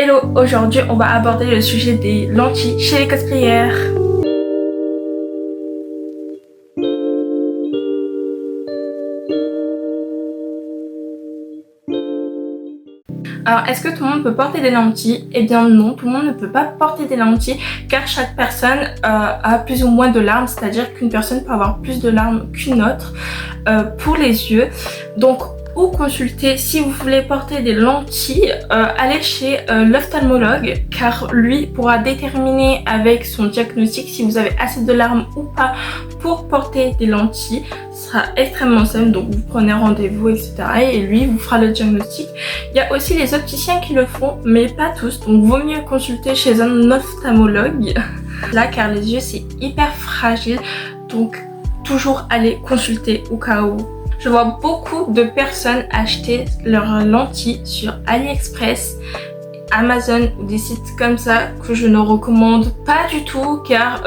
Hello, aujourd'hui on va aborder le sujet des lentilles chez les cosplayers. Alors, est-ce que tout le monde peut porter des lentilles? Eh bien non, tout le monde ne peut pas porter des lentilles car chaque personne a plus ou moins de larmes, c'est-à-dire qu'une personne peut avoir plus de larmes qu'une autre pour les yeux. Donc, ou consulter si vous voulez porter des lentilles, allez chez l'ophtalmologue car lui pourra déterminer avec son diagnostic si vous avez assez de larmes ou pas pour porter des lentilles. Ce sera extrêmement simple, donc vous prenez rendez-vous etc. et lui vous fera le diagnostic. Il y a aussi les opticiens qui le font mais pas tous, donc vaut mieux consulter chez un ophtalmologue là car les yeux c'est hyper fragile, donc toujours aller consulter au cas où. Je vois beaucoup de personnes acheter leurs lentilles sur AliExpress, Amazon ou des sites comme ça que je ne recommande pas du tout car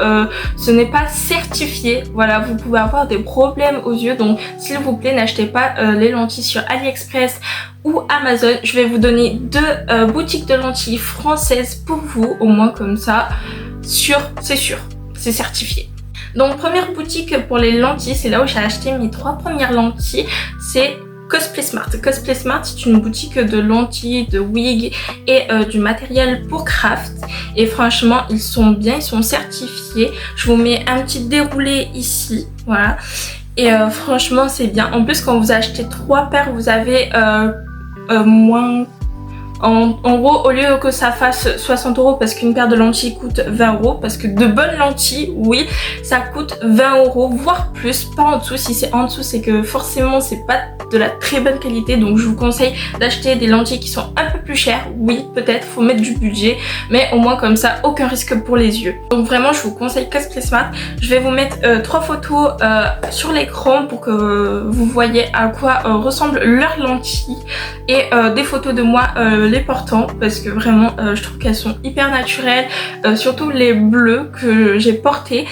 ce n'est pas certifié. Voilà, vous pouvez avoir des problèmes aux yeux, donc s'il vous plaît n'achetez pas les lentilles sur AliExpress ou Amazon. Je vais vous donner deux boutiques de lentilles françaises pour vous, au moins comme ça, c'est sûr, c'est certifié. Donc première boutique pour les lentilles, c'est là où j'ai acheté mes 3 premières lentilles, c'est Cosplay Smart. Cosplay Smart c'est une boutique de lentilles, de wigs et du matériel pour craft. Et franchement ils sont bien, ils sont certifiés. Je vous mets un petit déroulé ici, voilà. Et franchement c'est bien. En plus quand vous achetez 3 paires vous avez moins... En gros, au lieu que ça fasse 60 € parce qu'une paire de lentilles coûte 20 €, parce que de bonnes lentilles, oui, ça coûte 20 €, voire plus, pas en dessous. Si c'est en dessous, c'est que forcément, c'est pas de la très bonne qualité. Donc, je vous conseille d'acheter des lentilles qui sont un peu plus chères. Oui, peut-être, faut mettre du budget, mais au moins comme ça, aucun risque pour les yeux. Donc, vraiment, je vous conseille Cosplay Smart. Je vais vous mettre 3 photos sur l'écran pour que vous voyez à quoi ressemblent leurs lentilles et des photos de moi les portant parce que vraiment je trouve qu'elles sont hyper naturelles, surtout les bleus que j'ai portés.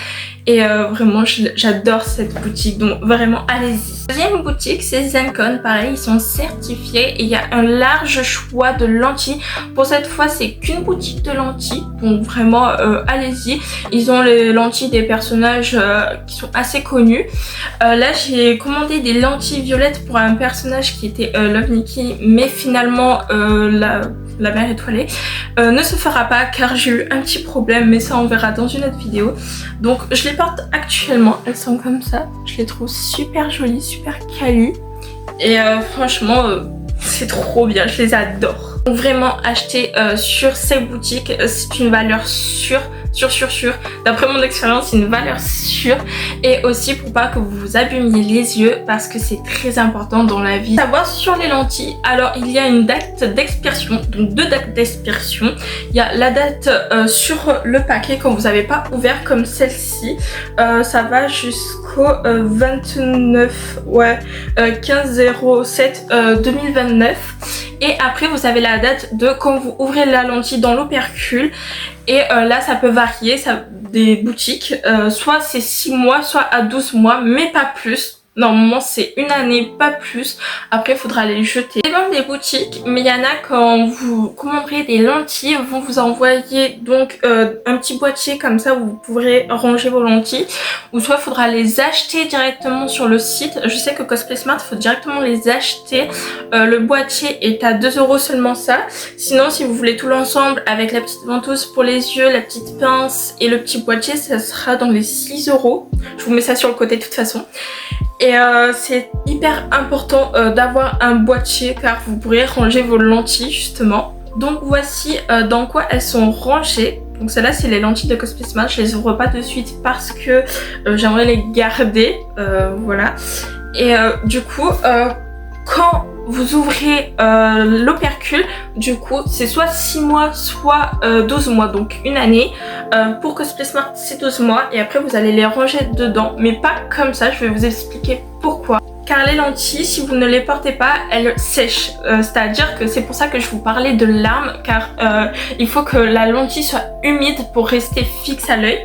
Et vraiment j'adore cette boutique, donc vraiment allez-y. Deuxième boutique c'est Zencon, pareil ils sont certifiés et il y a un large choix de lentilles. Pour cette fois c'est qu'une boutique de lentilles, donc vraiment allez-y. Ils ont les lentilles des personnages qui sont assez connus. Là j'ai commandé des lentilles violettes pour un personnage qui était Love Nikki, mais finalement la mer étoilée ne se fera pas car j'ai eu un petit problème, mais ça on verra dans une autre vidéo. Donc je les porte actuellement, elles sont comme ça, je les trouve super jolies, super qualues et franchement c'est trop bien, je les adore. Donc vraiment acheter sur ces boutiques, c'est une valeur sûre. D'après mon expérience, c'est une valeur sûre. Et aussi pour pas que vous vous abîmiez les yeux parce que c'est très important dans la vie. Savoir sur les lentilles, alors il y a une date d'expiration, donc 2 dates d'expiration. Il y a la date sur le paquet quand vous n'avez pas ouvert comme celle-ci. Ça va jusqu'au 29, 15/07/2029. Et après vous avez la date de quand vous ouvrez la lentille dans l'opercule. Et là ça peut varier des boutiques, soit c'est 6 mois, soit à 12 mois, mais pas plus. Normalement c'est 1 année, pas plus. Après il faudra les jeter. C'est dans des boutiques, mais il y en a quand vous commanderez des lentilles, vont vous envoyer donc un petit boîtier comme ça où vous pourrez ranger vos lentilles. Ou soit il faudra les acheter directement sur le site. Je sais que Cosplay Smart, il faut directement les acheter. Le boîtier est à 2 € seulement ça. Sinon si vous voulez tout l'ensemble avec la petite ventouse pour les yeux, la petite pince et le petit boîtier, ça sera dans les 6 €. Je vous mets ça sur le côté de toute façon. Et c'est hyper important d'avoir un boîtier car vous pourrez ranger vos lentilles justement. Donc voici dans quoi elles sont rangées. Donc celles-là c'est les lentilles de Cosplay Smart. Je les ouvre pas de suite parce que j'aimerais les garder. Voilà. Et du coup quand vous ouvrez l'opercule, du coup c'est soit 6 mois soit 12 mois, donc 1 année. Pour Cosplay Smart c'est 12 mois et après vous allez les ranger dedans, mais pas comme ça, je vais vous expliquer pourquoi. Car les lentilles, si vous ne les portez pas, elles sèchent. C'est-à-dire que c'est pour ça que je vous parlais de larmes, car il faut que la lentille soit humide pour rester fixe à l'œil.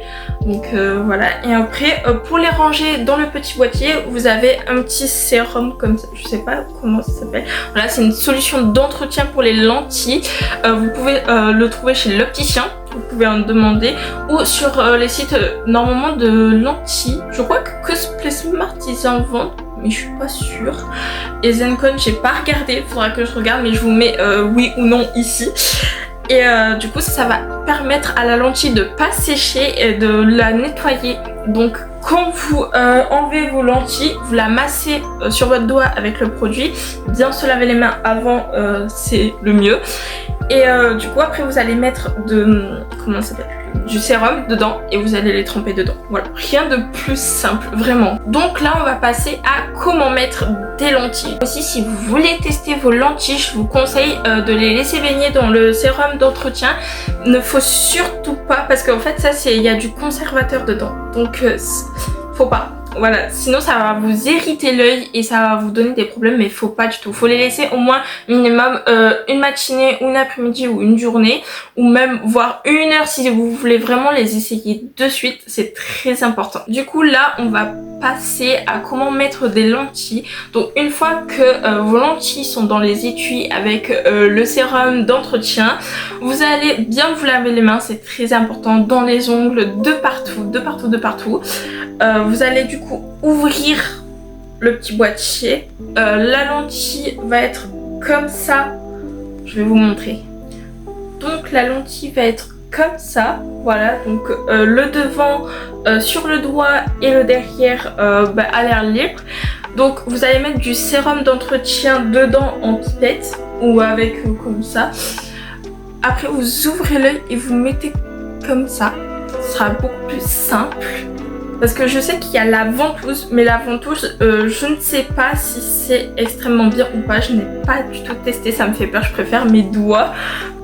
Donc voilà, et après pour les ranger dans le petit boîtier, vous avez un petit sérum comme ça, je sais pas comment ça s'appelle. Voilà, c'est une solution d'entretien pour les lentilles. Vous pouvez le trouver chez l'opticien, vous pouvez en demander, ou sur les sites normalement de lentilles. Je crois que Cosplay Smart ils en vendent, mais je suis pas sûre. Et Zencon, j'ai pas regardé, faudra que je regarde, mais je vous mets oui ou non ici. Et du coup ça va permettre à la lentille de pas sécher et de la nettoyer. Donc quand vous enlevez vos lentilles, vous la massez sur votre doigt avec le produit. Bien se laver les mains avant, c'est le mieux. Et du coup après vous allez mettre comment ça s'appelle, du sérum dedans et vous allez les tremper dedans. Voilà, rien de plus simple, vraiment. Donc là on va passer à comment mettre des lentilles. Aussi, si vous voulez tester vos lentilles, je vous conseille de les laisser baigner dans le sérum d'entretien. Ne faut surtout pas, parce qu'en fait ça il y a du conservateur dedans, donc faut pas. Voilà, sinon ça va vous irriter l'œil et ça va vous donner des problèmes, mais faut pas du tout. Faut les laisser au moins minimum une matinée, une après-midi ou une journée, ou même voire 1 heure si vous voulez vraiment les essayer de suite, c'est très important. Du coup là on va passer à comment mettre des lentilles. Donc une fois que vos lentilles sont dans les étuis avec le sérum d'entretien, vous allez bien vous laver les mains, c'est très important, dans les ongles, de partout. Vous allez du coup ouvrir le petit boîtier. La lentille va être comme ça. Je vais vous montrer. Donc la lentille va être comme ça. Voilà, donc le devant sur le doigt et le derrière à l'air libre. Donc vous allez mettre du sérum d'entretien dedans en pipette ou avec comme ça. Après vous ouvrez l'œil et vous mettez comme ça. Ce sera beaucoup plus simple. Parce que je sais qu'il y a la ventouse, mais la ventouse, je ne sais pas si c'est extrêmement bien ou pas. Je n'ai pas du tout testé, ça me fait peur, je préfère mes doigts.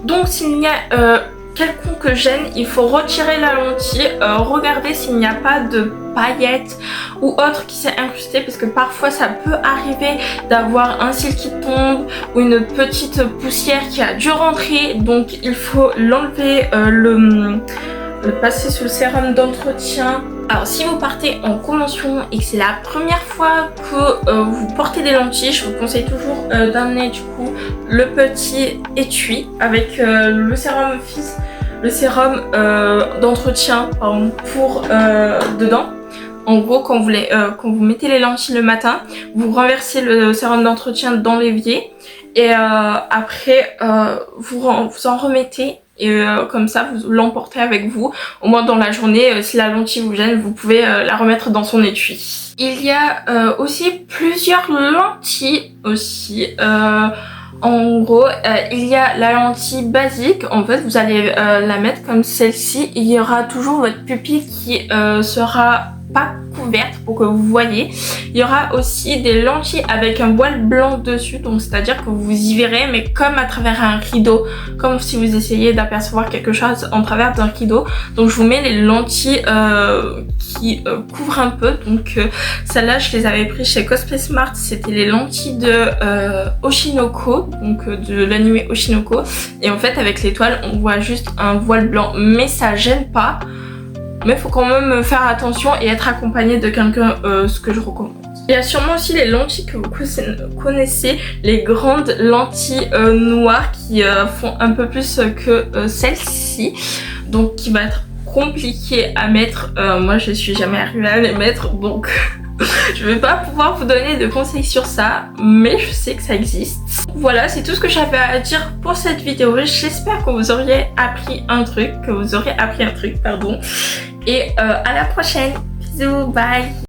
Donc s'il y a quelconque gêne, il faut retirer la lentille, regarder s'il n'y a pas de paillettes ou autre qui s'est incrusté, parce que parfois ça peut arriver d'avoir un cil qui tombe ou une petite poussière qui a dû rentrer. Donc il faut l'enlever, le passer sous le sérum d'entretien. Alors si vous partez en convention et que c'est la première fois que vous portez des lentilles, je vous conseille toujours d'amener du coup le petit étui avec le sérum d'entretien pour dedans. En gros, quand vous mettez les lentilles le matin, vous renversez le sérum d'entretien dans l'évier et après vous en remettez. Et comme ça vous l'emportez avec vous, au moins dans la journée. Si la lentille vous gêne, vous pouvez la remettre dans son étui. Il y a aussi plusieurs lentilles aussi. En gros, il y a la lentille basique. En fait, vous allez la mettre comme celle-ci. Il y aura toujours votre pupille qui sera pas couverte pour que vous voyez. Il y aura aussi des lentilles avec un voile blanc dessus, donc c'est à dire que vous y verrez, mais comme à travers un rideau, comme si vous essayez d'apercevoir quelque chose en travers d'un rideau. Donc je vous mets les lentilles qui couvrent un peu. Donc celles-là je les avais pris chez Cosplay Smart, c'était les lentilles de Oshinoko, donc de l'anime Oshinoko, et en fait avec l'étoile on voit juste un voile blanc, mais ça gêne pas. Mais il faut quand même faire attention et être accompagné de quelqu'un, ce que je recommande. Il y a sûrement aussi les lentilles que vous connaissez, les grandes lentilles noires qui font un peu plus que celle-ci. Donc qui va être compliqué à mettre. Moi je suis jamais arrivée à les mettre, donc je vais pas pouvoir vous donner de conseils sur ça, mais je sais que ça existe. Voilà, c'est tout ce que j'avais à dire pour cette vidéo. J'espère que vous aurez appris un truc, pardon. Et à la prochaine. Bisous, bye.